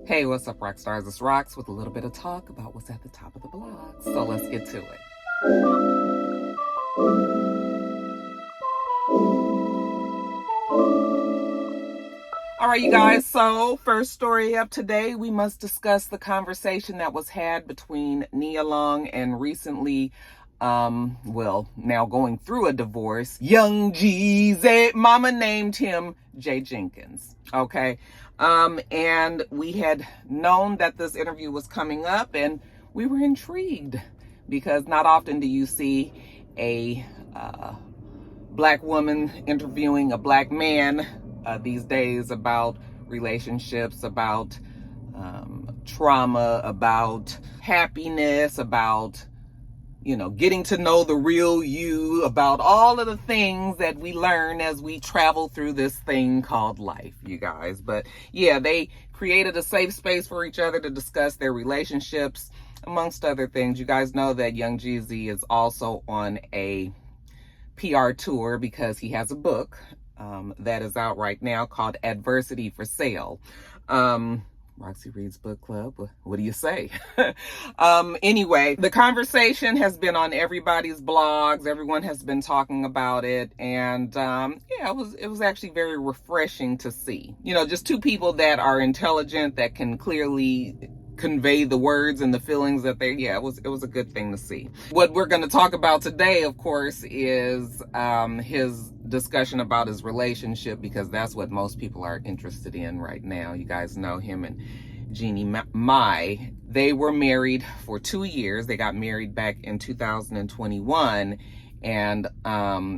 Hey, what's up, Roxstars? It's Rox with a little bit of talk about what's at the top of the blogs. So let's get to it. All right, you guys. So first story up today, we must discuss the conversation that was had between Nia Long and recently, now going through a divorce, Young Jeezy. Mama named him Jay Jenkins. Okay. And we had known that this interview was coming up, and we were intrigued because not often do you see a black woman interviewing a black man these days about relationships, about trauma, about happiness, about getting to know the real you, about all of the things that we learn as we travel through this thing called life, you guys. But yeah, they created a safe space for each other to discuss their relationships, amongst other things. You guys know that Young Jeezy is also on a PR tour because he has a book that is out right now called Adversity for Sale. Roxy Reads Book Club. What do you say? Anyway, the conversation has been on everybody's blogs. Everyone has been talking about it. And yeah, it was actually very refreshing to see. Just two people that are intelligent, that can clearly convey the words and the feelings that it was a good thing to see. What we're going to talk about today, of course, is his discussion about his relationship, because that's what most people are interested in right now. You guys know him and Jeannie Mai. They were married for 2 years. They got married back in 2021, and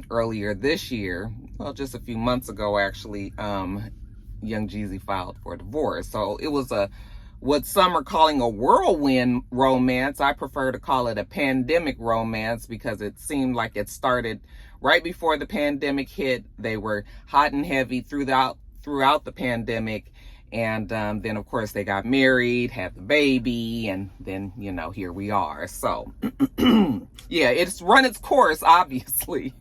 earlier this year, well, just a few months ago actually, Young Jeezy filed for a divorce. So it was what some are calling a whirlwind romance. I prefer to call it a pandemic romance, because it seemed like it started right before the pandemic hit. They were hot and heavy throughout the pandemic. And then, of course, they got married, had the baby, and then, here we are. So, yeah, it's run its course, obviously.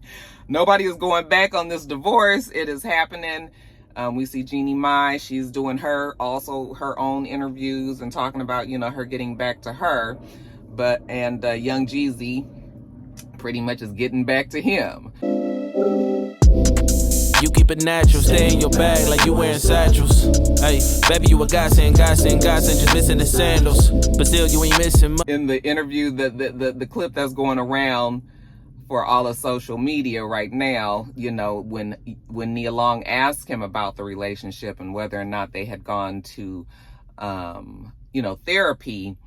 Nobody is going back on this divorce. It is happening. We see Jeannie Mai. She's doing her own interviews and talking about, her getting back to her. And Young Jeezy pretty much is getting back to him. You keep it natural, stay in your bag like you wearing satchels. Hey, baby, you a godsend, just missing the sandals. But still, you ain't missing much. In the interview, the clip that's going around for all of social media right now, when Nia Long asked him about the relationship and whether or not they had gone to, therapy,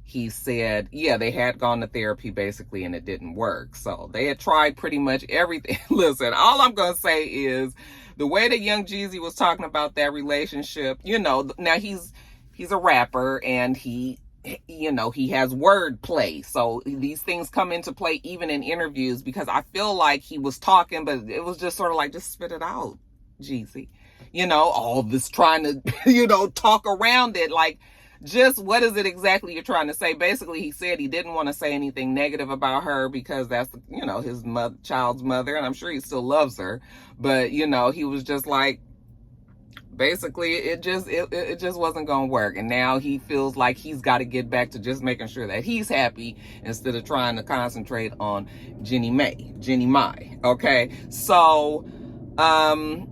he said, yeah, they had gone to therapy basically, and it didn't work. So they had tried pretty much everything. Listen, all I'm going to say is the way that Young Jeezy was talking about that relationship, now he's a rapper, and he has wordplay. So these things come into play even in interviews, because I feel like he was talking, but it was just sort of like, just spit it out, Jeezy. All this trying to, talk around it. Like, just what is it exactly you're trying to say? Basically, he said he didn't want to say anything negative about her because that's, his child's mother, and I'm sure he still loves her. But, he was just like, basically, it just wasn't going to work. And now he feels like he's got to get back to just making sure that he's happy instead of trying to concentrate on Jeannie Mai. Okay. So, and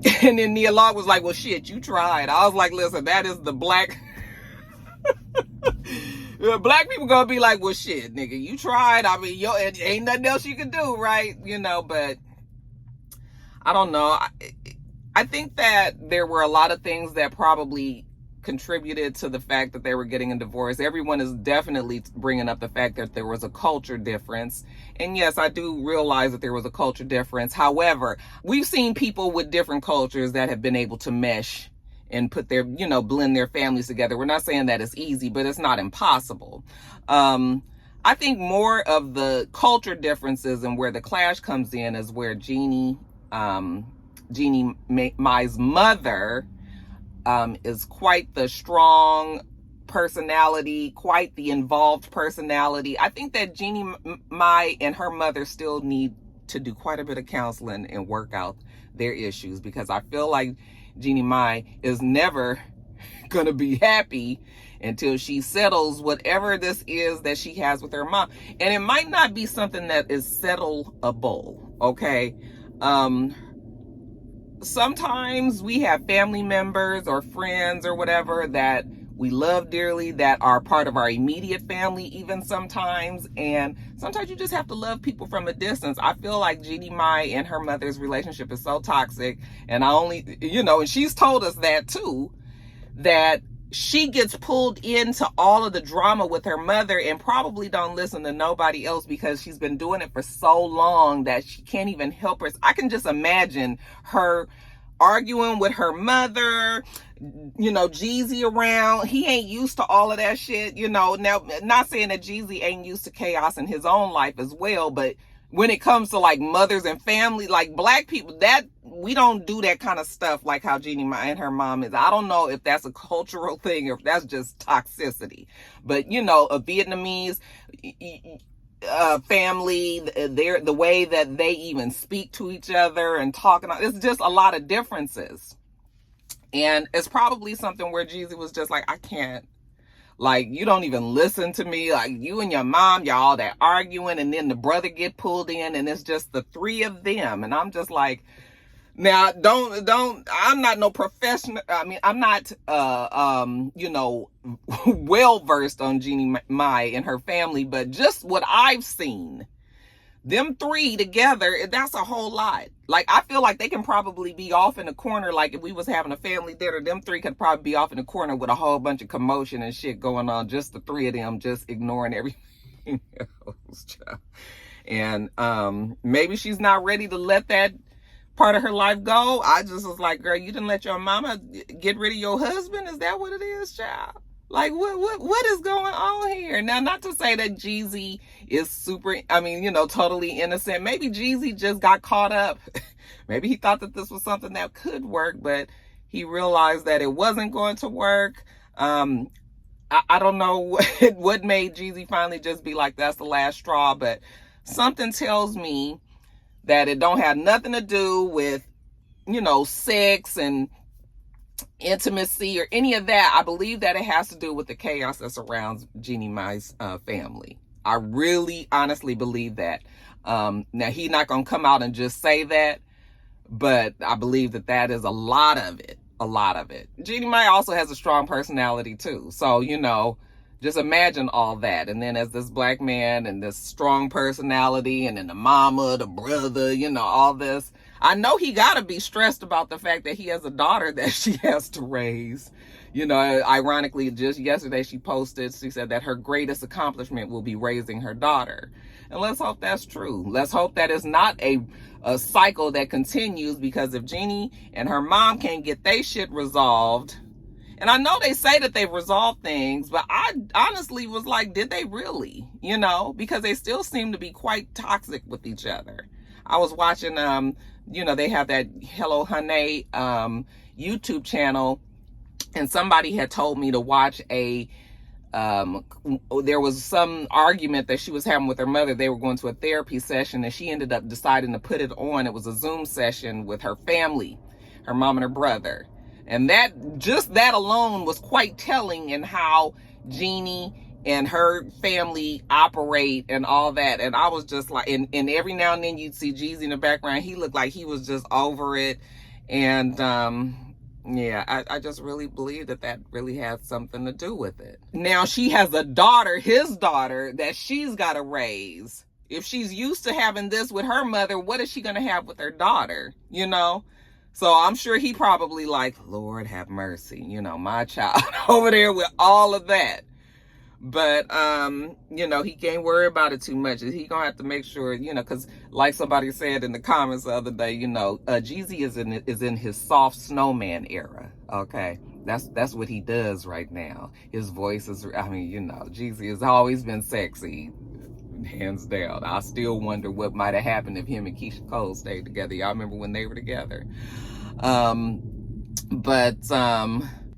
then Nia Long was like, well, shit, you tried. I was like, listen, that is the black black people gonna be like, well, shit, nigga, you tried. I mean, ain't nothing else you can do, right? But I don't know. I think that there were a lot of things that probably contributed to the fact that they were getting a divorce. Everyone is definitely bringing up the fact that there was a culture difference. And yes, I do realize that there was a culture difference. However, we've seen people with different cultures that have been able to mesh and put their, blend their families together. We're not saying that it's easy, but it's not impossible. I think more of the culture differences and where the clash comes in is where Jeannie Mai's mother is quite the strong personality, quite the involved personality. I think that Jeannie Mai and her mother still need to do quite a bit of counseling and work out their issues, because I feel like Jeannie Mai is never gonna be happy until she settles whatever this is that she has with her mom. And it might not be something that is settleable, okay? Sometimes we have family members or friends or whatever that we love dearly, that are part of our immediate family even sometimes. And sometimes you just have to love people from a distance. I feel like Jeannie Mai and her mother's relationship is so toxic. And and she's told us that too, that she gets pulled into all of the drama with her mother and probably don't listen to nobody else because she's been doing it for so long that she can't even help her. I can just imagine her arguing with her mother, Jeezy around. He ain't used to all of that shit, Now, not saying that Jeezy ain't used to chaos in his own life as well, but when it comes to like mothers and family, like black people, that we don't do that kind of stuff like how Jeannie Mai and her mom is. I don't know if that's a cultural thing or if that's just toxicity, but a Vietnamese family, the way that they even speak to each other and talking, it's just a lot of differences. And it's probably something where Jeezy was just like, I can't, like, you don't even listen to me. Like, you and your mom, y'all that arguing, and then the brother get pulled in, and it's just the three of them. And I'm just like, now, I'm not no professional. I mean, I'm not, well versed on Jeannie Mai and her family, but just what I've seen, them three together, that's a whole lot. Like, I feel like they can probably be off in the corner. Like, if we was having a family dinner, them three could probably be off in the corner with a whole bunch of commotion and shit going on. Just the three of them, just ignoring everything else. And maybe she's not ready to let that part of her life go. I just was like, girl, you didn't let your mama get rid of your husband? Is that what it is, child? Like, what is going on here? Now, not to say that Jeezy is totally innocent. Maybe Jeezy just got caught up. Maybe he thought that this was something that could work, but he realized that it wasn't going to work. I don't know what made Jeezy finally just be like, that's the last straw, but something tells me that it don't have nothing to do with, sex and intimacy or any of that. I believe that it has to do with the chaos that surrounds Jeannie Mai's family. I really honestly believe that. Now, he's not going to come out and just say that, but I believe that is a lot of it. Jeannie Mai also has a strong personality too. So, just imagine all that. And then as this black man and this strong personality, and then the mama, the brother, all this. I know he got to be stressed about the fact that he has a daughter that she has to raise. Ironically, just yesterday she said that her greatest accomplishment will be raising her daughter. And let's hope that's true. Let's hope that it's not a cycle that continues, because if Jeannie and her mom can't get their shit resolved, and I know they say that they've resolved things, but I honestly was like, did they really? Because they still seem to be quite toxic with each other. I was watching, they have that Hello Honey YouTube channel, and somebody had told me to watch there was some argument that she was having with her mother. They were going to a therapy session, and she ended up deciding to put it on. It was a Zoom session with her family, her mom and her brother. And that alone was quite telling in how Jeannie and her family operate and all that. And I was just like, and every now and then you'd see Jeezy in the background. He looked like he was just over it. And I just really believe that really has something to do with it. Now she has a daughter, his daughter, that she's got to raise. If she's used to having this with her mother, what is she going to have with her daughter? So I'm sure he probably like, Lord have mercy, my child over there with all of that. But, he can't worry about it too much. He gonna have to make sure, because like somebody said in the comments the other day, Jeezy is in his soft snowman era. Okay. That's what he does right now. His voice is, Jeezy has always been sexy, hands down. I still wonder what might have happened if him and Keisha Cole stayed together. Y'all remember when they were together?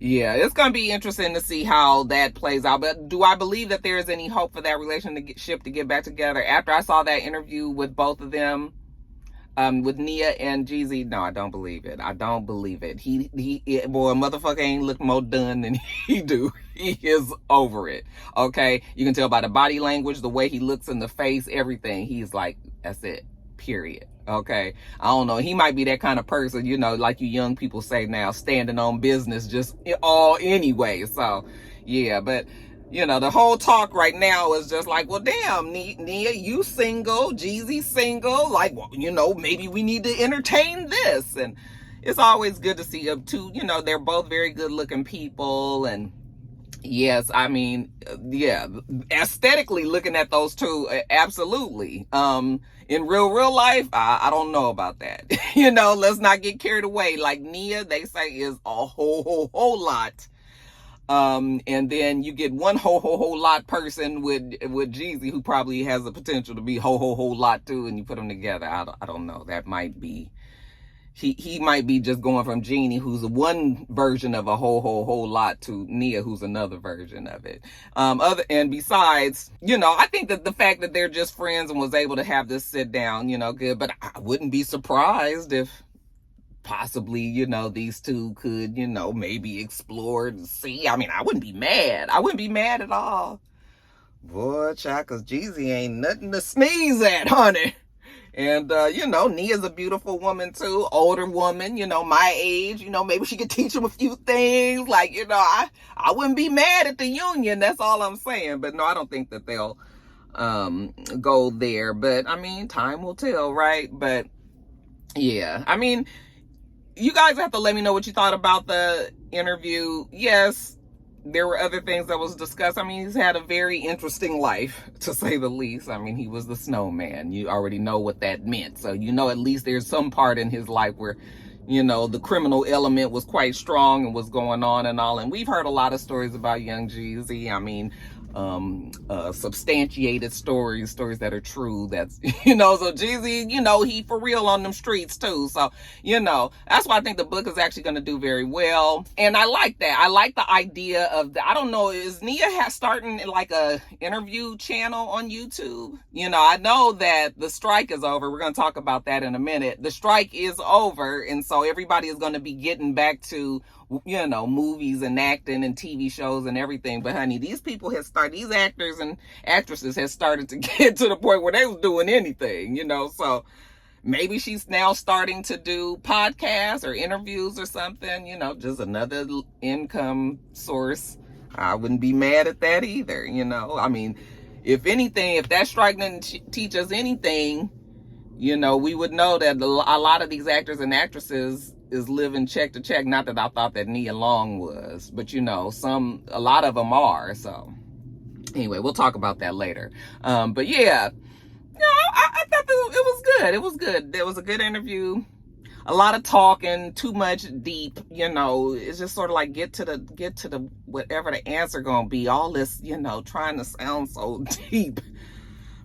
Yeah, it's going to be interesting to see how that plays out. But do I believe that there is any hope for that relationship to get back together? After I saw that interview with both of them, With Nia and Jeezy. No, I don't believe it. I don't believe it. Boy, motherfucker ain't look more done than he do. He is over it. Okay, you can tell by the body language, the way he looks in the face, everything. He's like, that's it. Period. Okay, I don't know. He might be that kind of person, you know, like you young people say now, standing on business, just all anyway. So, yeah, but. You know, the whole talk right now is just like, well, damn, Nia, you single, Jeezy single. Like, well, you know, maybe we need to entertain this. And it's always good to see them too. You know, they're both very good looking people. And yes, I mean, yeah, aesthetically looking at those two, absolutely. In real life, I don't know about that. You know, let's not get carried away. Like Nia, they say is a whole lot. And then you get one whole lot person with Jeezy, who probably has the potential to be whole lot too, and you put them together. I don't know. That might be, he might be just going from Jeannie, who's one version of a whole lot, to Nia, who's another version of it. And besides, you know, I think that the fact that they're just friends and was able to have this sit down, you know, good. But I wouldn't be surprised if possibly, you know, these two could, you know, maybe explore and see. I mean, I wouldn't be mad. I wouldn't be mad at all. Boy, child, cause Jeezy ain't nothing to sneeze at, honey. And, you know, Nia's a beautiful woman too, older woman, you know, my age, you know, maybe she could teach him a few things. Like, you know, I wouldn't be mad at the union. That's all I'm saying. But no, I don't think that they'll, go there. But I mean, time will tell, right? But yeah, I mean, you guys have to let me know what you thought about the interview. Yes, there were other things that was discussed. I mean, he's had a very interesting life, to say the least. I mean, he was the snowman. You already know what that meant. So, you know, at least there's some part in his life where, you know, the criminal element was quite strong and was going on and all. And we've heard a lot of stories about young Jeezy. I mean, substantiated stories that are true. That's, you know, so Jeezy, you know, he for real on them streets too. So, you know, that's why I think the book is actually going to do very well. And I like that. I like the idea of I don't know, is Nia starting like a interview channel on YouTube? You know, I know that the strike is over. We're going to talk about that in a minute. The strike is over. And so everybody is going to be getting back to, you know, movies and acting and TV shows and everything. But honey, these people have started, these actors and actresses have started to get to the point where they was doing anything, you know. So maybe she's now starting to do podcasts or interviews or something, you know, just another income source. I wouldn't be mad at that either, you know. I mean, if anything, if that strike didn't teach us anything, you know, we would know that a lot of these actors and actresses is living check to check. Not that I thought that Nia Long was, but you know, a lot of them are. So anyway, we'll talk about that later. But yeah, you know, I thought it was good. It was good. There was a good interview. A lot of talking, too much deep, you know. It's just sort of like get to the whatever the answer gonna be. All this, you know, trying to sound so deep.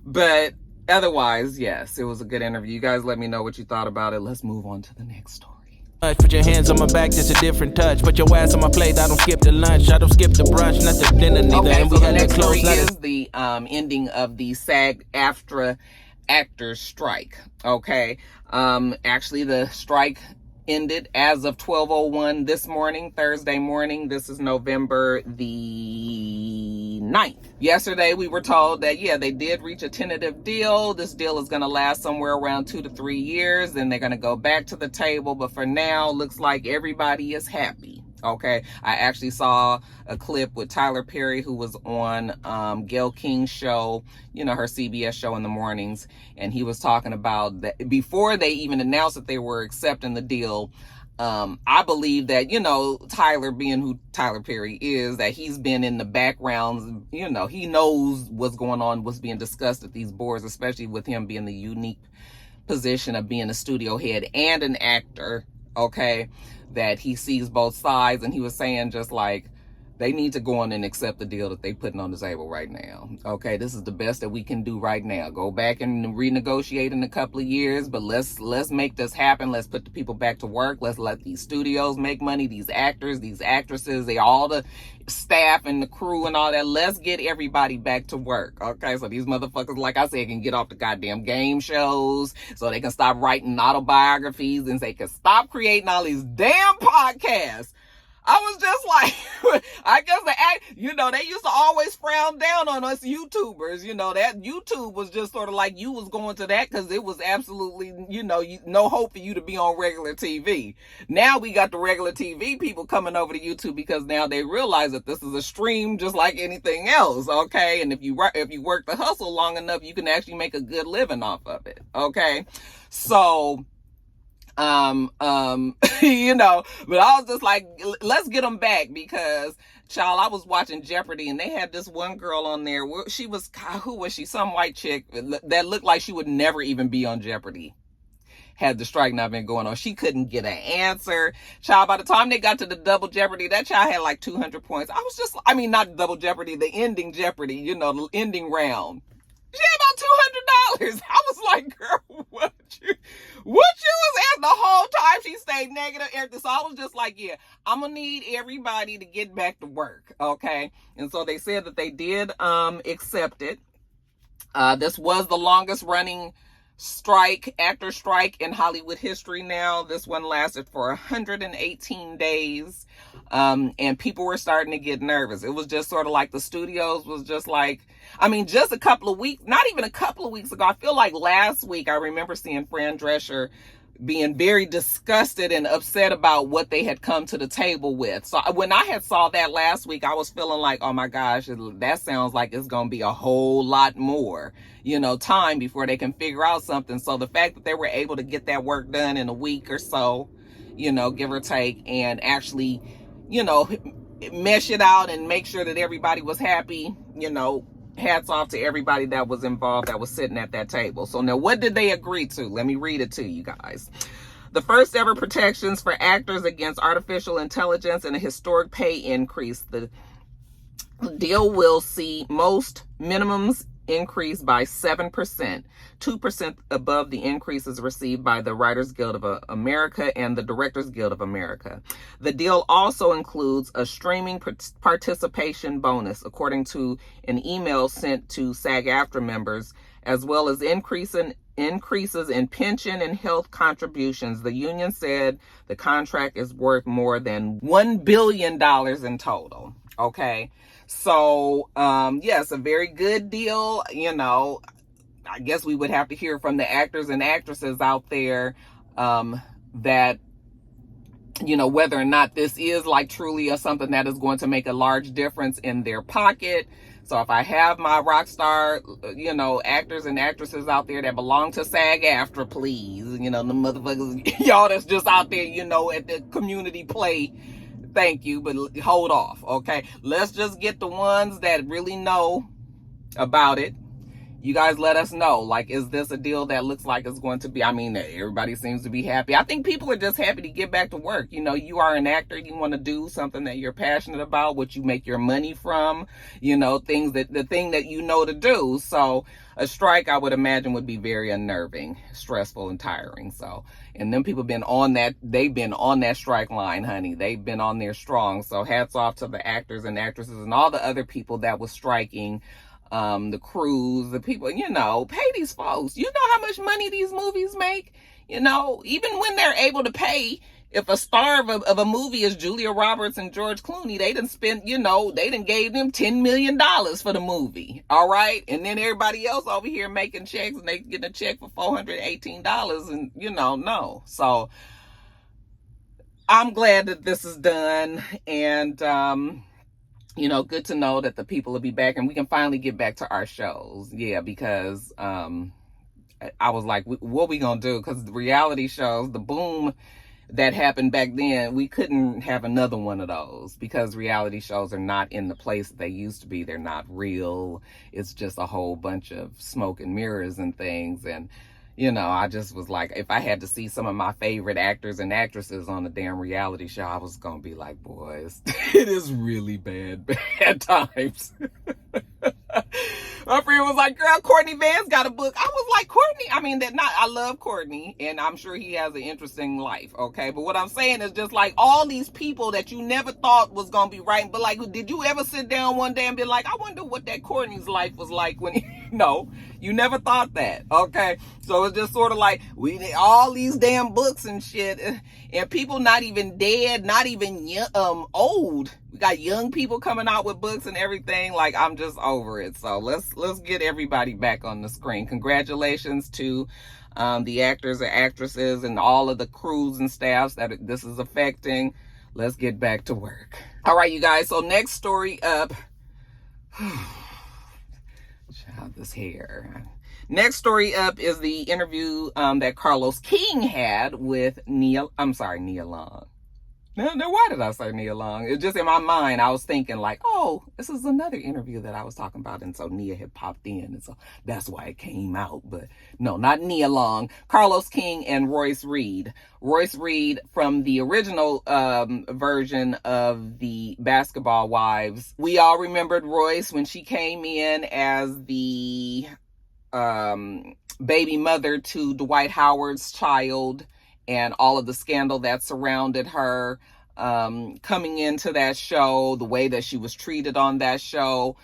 But otherwise, yes, it was a good interview. You guys let me know what you thought about it. Let's move on to the next story. Put your hands on my back, just a different touch. Put your ass on my plate, I don't skip the lunch. I don't skip the brunch, not the dinner neither. Okay, And so we the had next to close story is the ending of the SAG-AFTRA actors strike. Okay, actually the strike ended as of 12:01 this morning, Thursday morning. This is November the 9th. Yesterday we were told that, yeah, they did reach a tentative deal. This deal is going to last somewhere around 2 to 3 years. Then they're going to go back to the table. But for now, looks like everybody is happy. Okay, I actually saw a clip with Tyler Perry, who was on Gayle King's show, you know, her CBS show in the mornings, and he was talking about that before they even announced that they were accepting the deal. I believe that, you know, Tyler, being who Tyler Perry is, that he's been in the background, you know, he knows what's going on, what's being discussed at these boards, especially with him being the unique position of being a studio head and an actor. Okay, that he sees both sides. And he was saying just like, They need to go on and accept the deal that they're putting on the table right now. Okay, this is the best that we can do right now. Go back and renegotiate in a couple of years, but let's make this happen. Let's put the people back to work. Let's let these studios make money, these actors, these actresses, all the staff and the crew and all that. Let's get everybody back to work. Okay, so these motherfuckers, like I said, can get off the goddamn game shows, so they can stop writing autobiographies, and they can stop creating all these damn podcasts. I was just like, I guess they used to always frown down on us YouTubers. That YouTube was just sort of like you was going to that because it was absolutely, no hope for you to be on regular TV. Now we got the regular TV people coming over to YouTube because now they realize that this is a stream just like anything else, okay? And if you work the hustle long enough, you can actually make a good living off of it, okay? So... but I was just like, let's get them back because, child, I was watching Jeopardy and they had this one girl on there. She was, who was she? Some white chick that looked like she would never even be on Jeopardy had the strike not been going on. She couldn't get an answer. Child, by the time they got to the double Jeopardy, that child had like 200 points. I was just, not double Jeopardy, the ending Jeopardy, the ending round. She had about $200. I was like, girl, what you was at the whole time? She stayed negative, everything. So I was just like, yeah, I'm gonna need everybody to get back to work, okay? And so they said that they did accept it. This was the longest running actor strike in Hollywood history now. This one lasted for 118 days. And people were starting to get nervous. It was just sort of like the studios was just like, just a couple of weeks, not even a couple of weeks ago. I feel like last week, I remember seeing Fran Drescher being very disgusted and upset about what they had come to the table with. So when I had saw that last week, I was feeling like, oh my gosh, that sounds like it's going to be a whole lot more, time before they can figure out something. So the fact that they were able to get that work done in a week or so, give or take, and actually, mesh it out and make sure that everybody was happy, hats off to everybody that was involved, that was sitting at that table. So now what did they agree to? Let me read it to you guys. The first ever protections for actors against artificial intelligence and a historic pay increase. The deal will see most minimums increase by 7%, 2% above the increases received by the Writers Guild of America and the Directors Guild of America. The deal also includes a streaming participation bonus, according to an email sent to SAG-AFTRA members, as well as increases in pension and health contributions. The union said the contract is worth more than $1 billion in total. Okay. So, yes, a very good deal. I guess we would have to hear from the actors and actresses out there, that, whether or not this is like truly something that is going to make a large difference in their pocket. So if I have my rock star, actors and actresses out there that belong to SAG-AFTRA, please, the motherfuckers, y'all that's just out there, at the community play, thank you, but hold off, okay? Let's just get the ones that really know about it. You guys let us know, like, is this a deal that looks like it's going to be, everybody seems to be happy. I think people are just happy to get back to work. You are an actor, you want to do something that you're passionate about, what you make your money from, the thing that to do. So a strike, I would imagine, would be very unnerving, stressful, and tiring. So, and them people they've been on that strike line, honey. They've been on there strong. So hats off to the actors and actresses and all the other people that was striking. The crews, the people, pay these folks. You know how much money these movies make? Even when they're able to pay, if a star of a movie is Julia Roberts and George Clooney, they done spent, they done gave them $10 million for the movie. All right. And then everybody else over here making checks and they getting a check for $418 and, no. So I'm glad that this is done. And, good to know that the people will be back and we can finally get back to our shows. Yeah, because I was like, what we gonna do? Because the reality shows, the boom that happened back then, we couldn't have another one of those because reality shows are not in the place that they used to be. They're not real. It's just a whole bunch of smoke and mirrors and things. And, you know, I just was like, if I had to see some of my favorite actors and actresses on a damn reality show, I was gonna be like, boys, it is really bad at times. My friend was like, girl, Courtney Vance got a book. I was like, Courtney, I mean, I love Courtney, and I'm sure he has an interesting life, okay? But what I'm saying is just like all these people that you never thought was gonna be right, but like, did you ever sit down one day and be like, I wonder what that Courtney's life was like when no, you never thought that, okay? So it's just sort of like, all these damn books and shit, and people not even dead, not even old. We got young people coming out with books and everything. Like, I'm just over it. So let's get everybody back on the screen. Congratulations to the actors and actresses and all of the crews and staffs that this is affecting. Let's get back to work. All right, you guys. So next story up. Child, this hair. Next story up is the interview that Carlos King had with Nia Long. No, why did I say Nia Long? It's just in my mind, I was thinking like, oh, this is another interview that I was talking about. And so Nia had popped in. And so that's why it came out. But no, not Nia Long. Carlos King and Royce Reed. Royce Reed from the original version of the Basketball Wives. We all remembered Royce when she came in as the baby mother to Dwight Howard's child, and all of the scandal that surrounded her coming into that show, the way that she was treated on that show.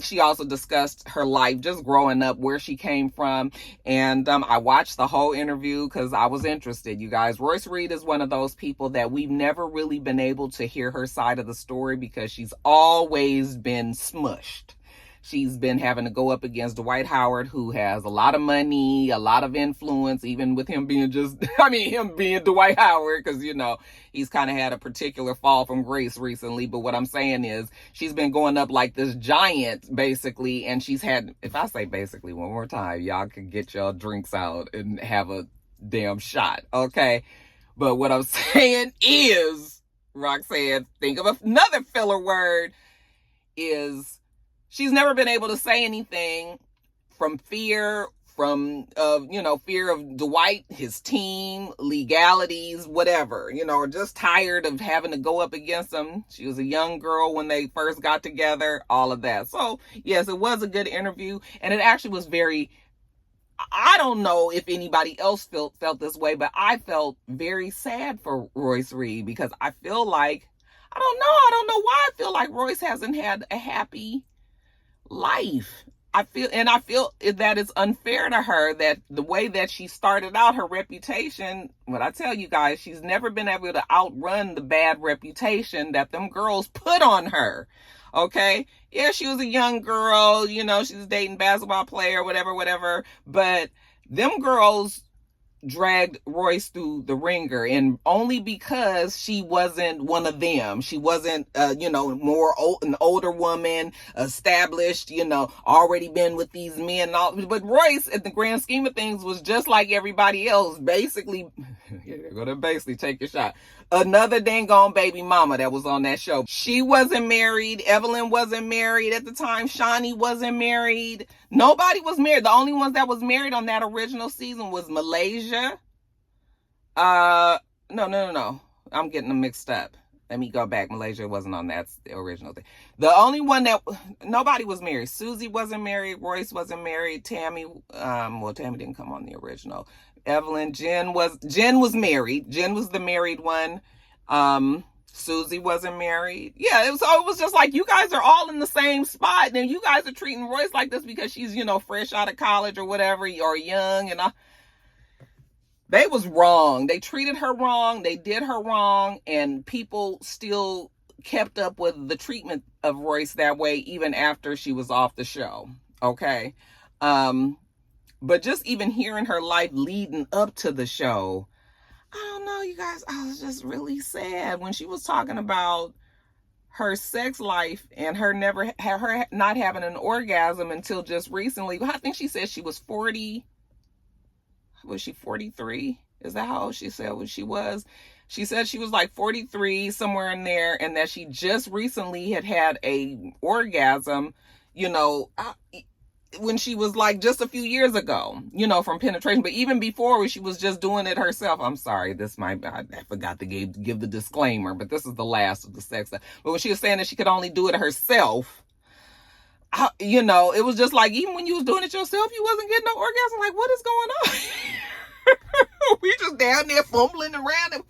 She also discussed her life just growing up, where she came from. And I watched the whole interview because I was interested, you guys. Royce Reed is one of those people that we've never really been able to hear her side of the story because she's always been smushed. She's been having to go up against Dwight Howard, who has a lot of money, a lot of influence, even with him being him being Dwight Howard, because, you know, he's kind of had a particular fall from grace recently. But what I'm saying is she's been going up like this giant, basically. And she's had, if I say basically one more time, y'all can get your drinks out and have a damn shot, okay? But what I'm saying is, Roxanne, think of another filler word, is she's never been able to say anything from fear, fear of Dwight, his team, legalities, whatever, just tired of having to go up against them. She was a young girl when they first got together, all of that. So yes, it was a good interview. And it actually was I don't know if anybody else felt this way, but I felt very sad for Royce Reed because I feel like, I don't know why I feel like Royce hasn't had a happy life. I feel that it's unfair to her that the way that she started out, her reputation, what I tell you guys, she's never been able to outrun the bad reputation that them girls put on her. Okay? Yeah, she was a young girl, she was dating basketball player, whatever, but them girls dragged Royce through the ringer, and only because she wasn't one of them. She wasn't an older woman, established, already been with these men and all. But Royce, at the grand scheme of things, was just like everybody else, basically. You're gonna basically take your shot. Another dang on baby mama that was on that show. She wasn't married. Evelyn wasn't married at the time. Shawnee wasn't married. Nobody was married. The only ones that was married on that original season was Malaysia. No. I'm getting them mixed up. Let me go back. Malaysia wasn't on that original thing. The only one that nobody was married. Susie wasn't married. Royce wasn't married. Tammy, Tammy didn't come on the original. Evelyn, Jen was married. Jen was the married one. Susie wasn't married. Yeah, it was just like, you guys are all in the same spot, and you guys are treating Royce like this because she's, fresh out of college or whatever, or young, and they was wrong. They treated her wrong. They did her wrong, and people still kept up with the treatment of Royce that way even after she was off the show. Okay. But just even hearing her life leading up to the show, I don't know, you guys, I was just really sad when she was talking about her sex life and her not having an orgasm until just recently. I think she said she was 40. Was she 43? Is that how old she said she was? She said she was like 43, somewhere in there, and that she just recently had a orgasm, when she was like just a few years ago, from penetration, but even before when she was just doing it herself. I'm sorry, I forgot to give the disclaimer, but this is the last of the sex stuff. But when she was saying that she could only do it herself, it was just like, even when you was doing it yourself, you wasn't getting no orgasm. Like, what is going on? We just down there fumbling around and,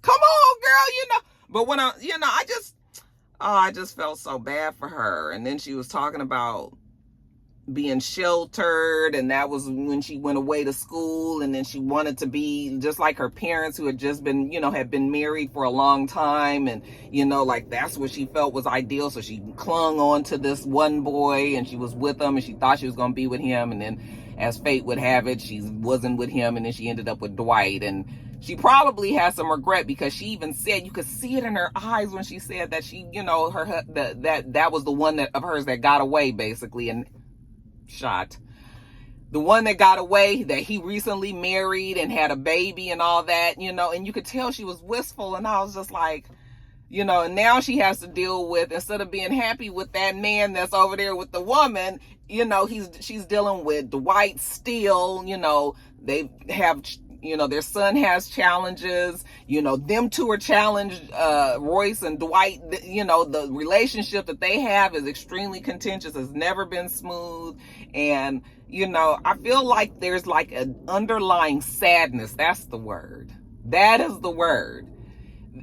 come on, girl, But when I just felt so bad for her. And then she was talking about being sheltered, and that was when she went away to school, and then she wanted to be just like her parents, who had just been, had been married for a long time, and like that's what she felt was ideal. So she clung on to this one boy, and she was with him, and she thought she was going to be with him, and then as fate would have it, she wasn't with him, and then she ended up with Dwight. And she probably has some regret, because she even said, you could see it in her eyes when she said that she, that was the one of hers that got away, basically, and shot. The one that got away, that he recently married and had a baby and all that, and you could tell she was wistful. And I was just like, and now she has to deal with, instead of being happy with that man that's over there with the woman, she's dealing with Dwight still. They have, their son has challenges, them two are challenged, Royce and Dwight, the relationship that they have is extremely contentious, has never been smooth. And, I feel like there's like an underlying sadness. That's the word. That is the word.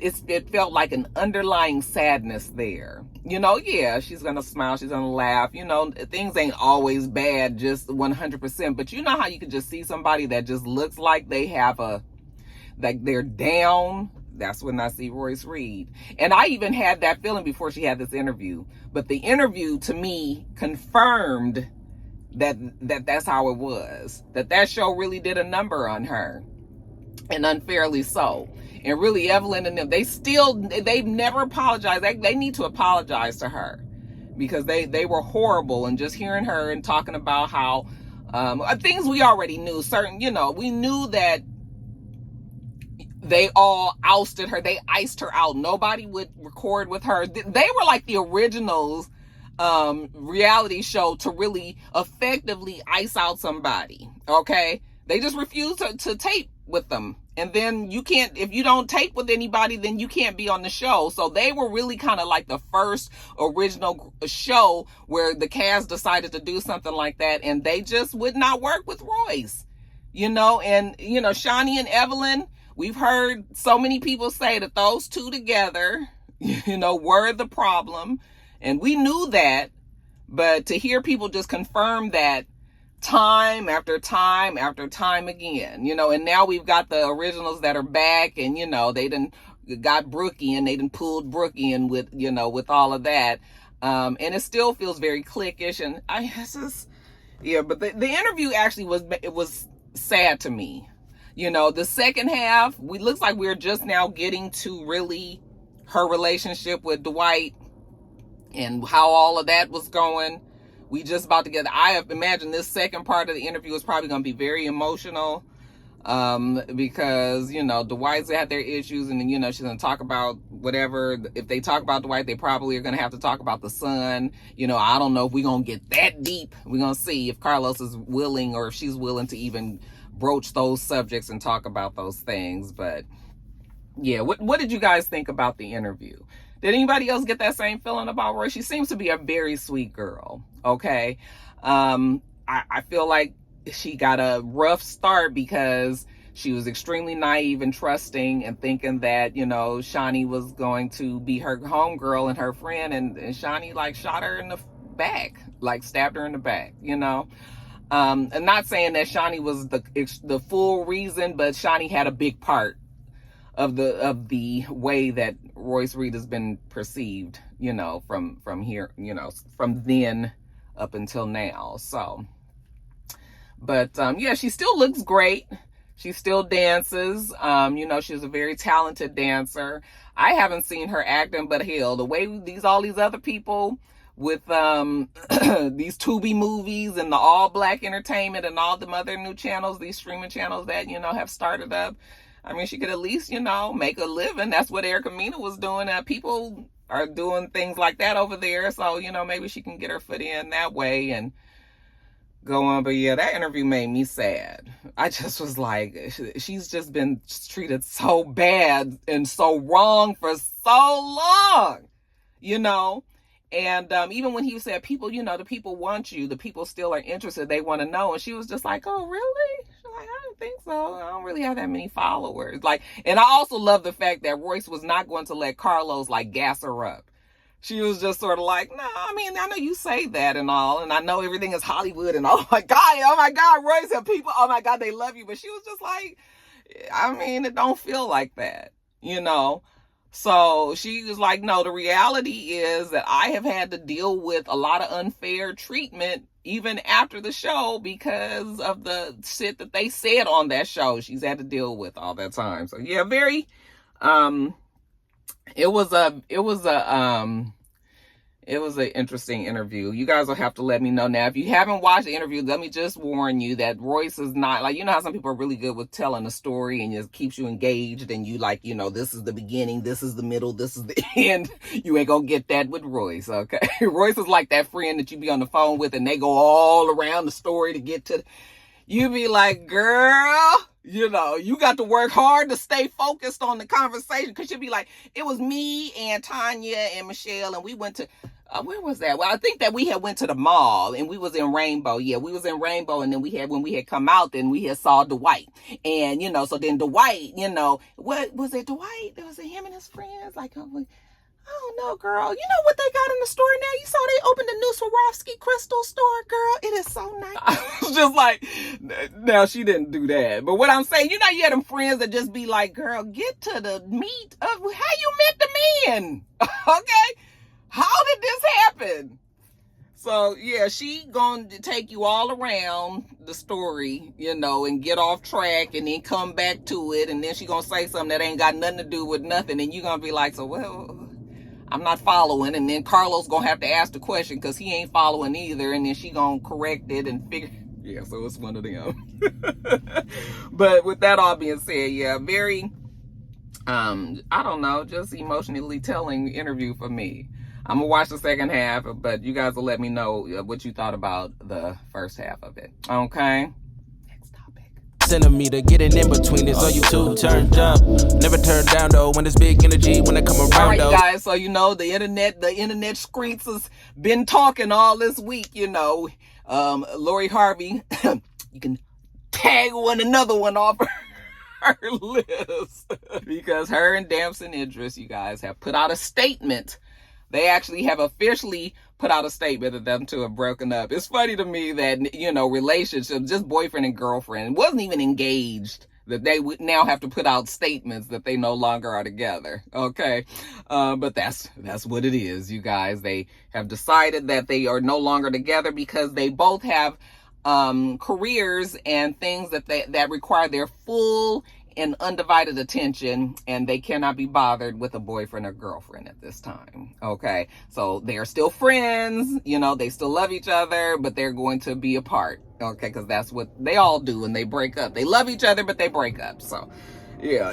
It felt like an underlying sadness there. Yeah, she's going to smile, she's going to laugh. Things ain't always bad, just 100%. But how you could just see somebody that just looks like they have like they're down. That's when I see Royce Reed. And I even had that feeling before she had this interview. But the interview, to me, confirmed that's how it was. That show really did a number on her. And unfairly so. And really, Evelyn and them, they've never apologized. They need to apologize to her, because they were horrible. And just hearing her and talking about how things we already knew, we knew that they all ousted her. They iced her out. Nobody would record with her. They were like the originals reality show to really effectively ice out somebody. Okay. They just refused to tape with them. And then if you don't tape with anybody, then you can't be on the show. So they were really kind of like the first original show where the cast decided to do something like that. And they just would not work with Royce, and, Shani and Evelyn, we've heard so many people say that those two together, were the problem. And we knew that, but to hear people just confirm that time after time after time again, and now we've got the originals that are back, and, they done got Brookie, and they done pulled Brookie in with, with all of that. And it still feels very cliquish. And but the interview actually was sad to me. The second half, looks like we're just now getting to really her relationship with Dwight and how all of that was going. We just about to get, I imagine this second part of the interview is probably going to be very emotional, because, Dwight's had their issues, and then, she's going to talk about whatever. If they talk about Dwight, they probably are going to have to talk about the son. I don't know if we're going to get that deep. We're going to see if Carlos is willing, or if she's willing to even broach those subjects and talk about those things. But yeah, what did you guys think about the interview? Did anybody else get that same feeling about Roy? She seems to be a very sweet girl. Okay. I feel like she got a rough start because she was extremely naive and trusting, and thinking that, Shani was going to be her homegirl and her friend. And Shani like shot her in the back, like stabbed her in the back, and not saying that Shani was the full reason, but Shani had a big part of the way that Royce Reed has been perceived, from here, from then up until now. So, but yeah, she still looks great. She still dances. She's a very talented dancer. I haven't seen her acting, but hell, the way all these other people with these Tubi movies and the All Black Entertainment and all the other new channels, these streaming channels that, have started up. I mean, she could at least, make a living. That's what Erica Mena was doing. People are doing things like that over there. So, maybe she can get her foot in that way. And go on. But yeah, that interview made me sad. I just was like, she's just been treated so bad and so wrong for so long, you know. And even when he said, people, you know, the people want you, the people still are interested, they want to know. And she was just like, oh, really? She's like, I don't think so. I don't really have that many followers. Like, and I also love the fact that Royce was not going to let Carlos like gas her up. She was just sort of like, no, I mean, I know you say that and all, and I know everything is Hollywood and oh my God, Royce and people, oh my God, they love you. But she was just like, I mean, it don't feel like that, you know? So she was like, no, the reality is that I have had to deal with a lot of unfair treatment even after the show because of the shit that they said on that show. She's had to deal with all that time. So yeah, very, it was an interesting interview. You guys will have to let me know. Now, if you haven't watched the interview, let me just warn you that Royce is not, like, you know how some people are really good with telling a story and it keeps you engaged and you like, you know, this is the beginning, this is the middle, this is the end. You ain't gonna get that with Royce, okay? Royce is like that friend that you be on the phone with and they go all around the story to get to, you be like, girl, you know, you got to work hard to stay focused on the conversation because you'll be like, it was me and Tanya and Michelle and we went to, where was that? Well, I think that we had went to the mall and we was in Rainbow. Yeah, we was in Rainbow and then when we had come out, then we had saw Dwight. And, you know, so then Dwight, you know, what was it, Dwight? There was him and his friends. Like, I don't know, girl. You know what they got in the store now? You saw they opened a new Swarovski crystal store, girl. It is so nice. I was just like, now she didn't do that. But what I'm saying, you know, you had them friends that just be like, girl, get to the meat of how you met the man. Okay? How did this happen? So, yeah, she going to take you all around the story, you know, and get off track and then come back to it. And then she going to say something that ain't got nothing to do with nothing. And you going to be like, so, well, I'm not following. And then Carlos going to have to ask the question because he ain't following either. And then she going to correct it and figure. Yeah, so it's one of them. But with that all being said, yeah, very, I don't know, just emotionally telling interview for me. I'm gonna watch the second half, but you guys will let me know what you thought about the first half of it. Okay? Next topic. Centimeter, getting in between this, so you two turned up. Never turn down though, when there's big energy, when I come around. All right, you guys, so you know the internet streets has been talking all this week, you know. Lori Harvey, you can tag another one off her list. Because her and Damson Idris, you guys, have put out a statement. They actually have officially put out a statement that them two have broken up. It's funny to me that, you know, relationship, just boyfriend and girlfriend, wasn't even engaged, that they would now have to put out statements that they no longer are together. Okay. But that's what it is, you guys. They have decided that they are no longer together because they both have careers and things that require their full and undivided attention, and they cannot be bothered with a boyfriend or girlfriend at this time. Okay, so they are still friends, you know, they still love each other, but they're going to be apart. Okay, because that's what they all do when they break up. They love each other, but they break up. So yeah.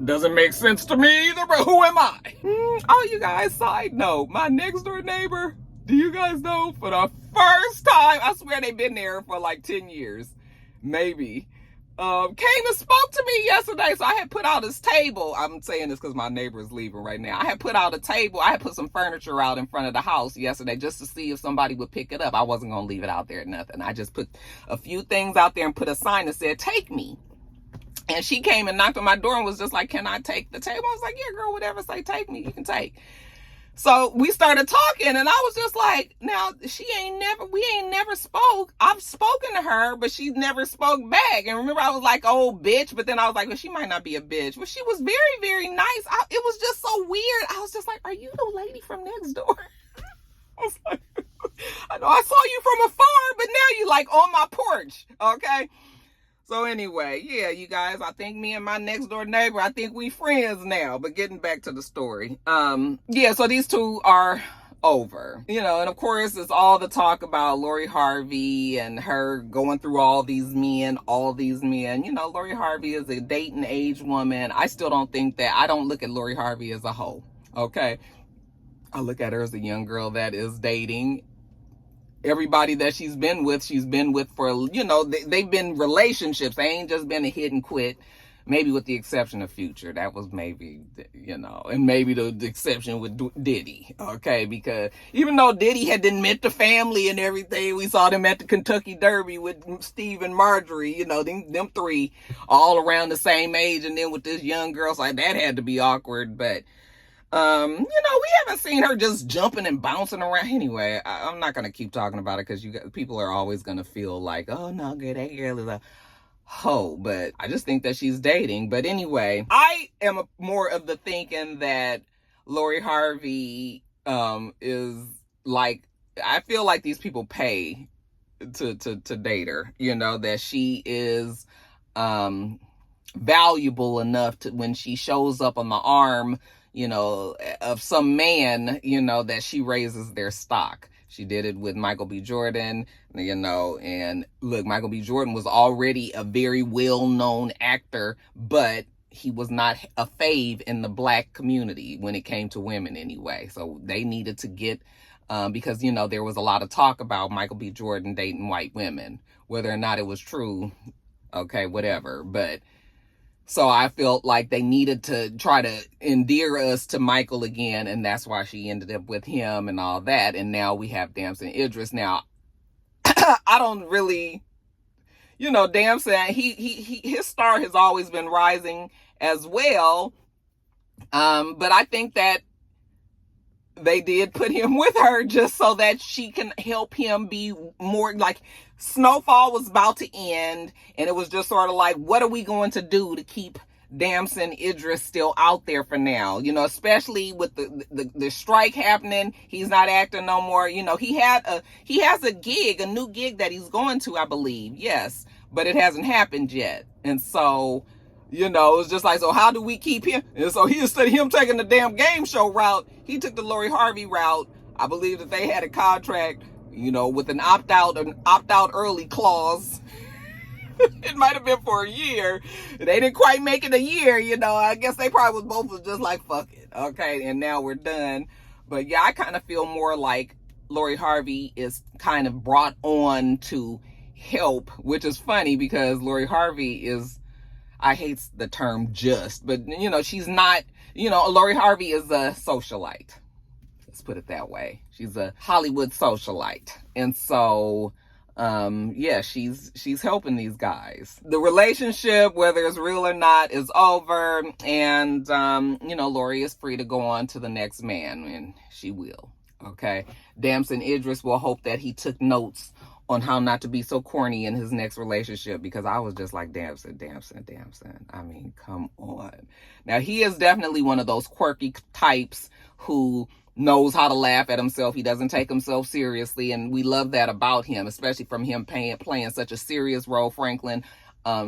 Doesn't make sense to me either, but who am I? Oh, you guys, side note, my next door neighbor, do you guys know, for the first time, I swear they've been there for like 10 years, maybe, came and spoke to me yesterday. So I had put out his table. I'm saying this because my neighbor is leaving right now. I had put out a table. I had put some furniture out in front of the house yesterday just to see if somebody would pick it up. I wasn't going to leave it out there or nothing. I just put a few things out there and put a sign that said, take me. And she came and knocked on my door and was just like, can I take the table? I was like, yeah, girl, whatever. Say, take me. You can take. So we started talking and I was just like, now we ain't never spoke. I've spoken to her, but she never spoke back. And remember I was like, oh, bitch. But then I was like, well, she might not be a bitch. But she was very, very nice. It was just so weird. I was just like, are you the lady from next door? I was like, I know I saw you from afar, but now you like on my porch. Okay. So anyway, yeah, you guys, I think me and my next door neighbor, I think we friends now. But getting back to the story. Yeah, so these two are over. You know, and of course, it's all the talk about Lori Harvey and her going through all these men. You know, Lori Harvey is a dating age woman. I still don't think that, I don't look at Lori Harvey as a hoe. Okay. I look at her as a young girl that is dating everybody that she's been with for, you know, they've been relationships. They ain't just been a hit and quit. Maybe with the exception of Future. That was maybe, you know, and maybe the exception with Diddy. Okay, because even though Diddy had met the family and everything, we saw them at the Kentucky Derby with Steve and Marjorie, you know, them three all around the same age. And then with this young girl, so like, that had to be awkward. But, you know, we haven't seen her just jumping and bouncing around. Anyway, I'm not going to keep talking about it because people are always going to feel like, oh, no, good, that girl is a hoe. But I just think that she's dating. But anyway, I am more of the thinking that Lori Harvey is like, I feel like these people pay to date her, you know, that she is valuable enough to, when she shows up on the arm, you know, of some man, you know, that she raises their stock. She did it with Michael B. Jordan, you know, and look, Michael B. Jordan was already a very well-known actor, but he was not a fave in the black community when it came to women anyway. So they needed to get, because, you know, there was a lot of talk about Michael B. Jordan dating white women, whether or not it was true, okay, whatever. But so I felt like they needed to try to endear us to Michael again, and that's why she ended up with him and all that. And now we have Damson Idris. Now, I don't really, you know, Damson, his star has always been rising as well. But I think that they did put him with her just so that she can help him be more, like, Snowfall was about to end, and it was just sort of like, what are we going to do to keep Damson Idris still out there for now? You know, especially with the strike happening, he's not acting no more. You know, he has a new gig that he's going to, I believe, yes, but it hasn't happened yet. And so, you know, it's just like, so how do we keep him? And so instead of him taking the damn game show route, he took the Lori Harvey route. I believe that they had a contract, you know, with an opt-out early clause. It might have been for a year. They didn't quite make it a year, you know. I guess they probably was just like, fuck it. Okay, and now we're done. But yeah, I kind of feel more like Lori Harvey is kind of brought on to help, which is funny because Lori Harvey is, I hate the term just, but, you know, she's not, you know, Lori Harvey is a socialite. Let's put it that way. She's a Hollywood socialite. And so, yeah, she's helping these guys. The relationship, whether it's real or not, is over. And, you know, Lori is free to go on to the next man, and she will. Okay. Damson Idris will hope that he took notes on how not to be so corny in his next relationship, because I was just like, Damson. I mean, come on. Now, he is definitely one of those quirky types who knows how to laugh at himself. He doesn't take himself seriously, and we love that about him, especially from him playing such a serious role, Franklin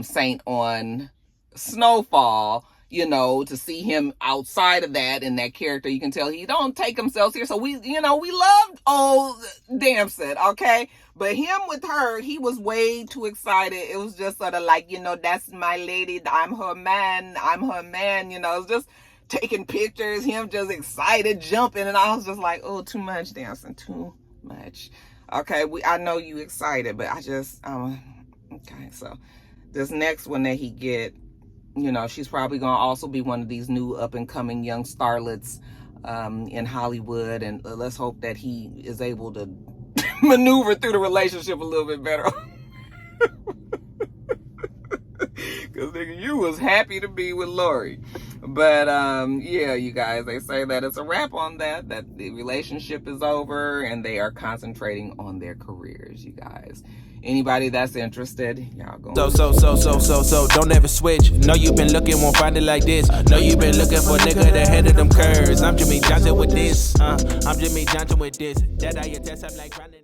Saint on Snowfall. You know, to see him outside of that and that character, you can tell he don't take himself serious. So we loved old Damson, okay? But him with her, he was way too excited. It was just sort of like, you know, that's my lady, I'm her man, you know. It's just taking pictures, him just excited, jumping, and I was just like, oh, too much, Damson, too much. Okay, I know you excited, but I just, okay, so this next one that he get, you know, she's probably going to also be one of these new up-and-coming young starlets in Hollywood, and let's hope that he is able to maneuver through the relationship a little bit better. Because, nigga, you was happy to be with Lori. But, yeah, you guys, they say that it's a wrap on that the relationship is over, and they are concentrating on their careers, you guys. Anybody that's interested, y'all go. So, don't ever switch. Know you've been looking, won't find it like this. Know you've been looking for a nigga that handle them curves. I'm Jimmy Johnson with this. I'm Jimmy Johnson with this. That I attest, I'm like grinding.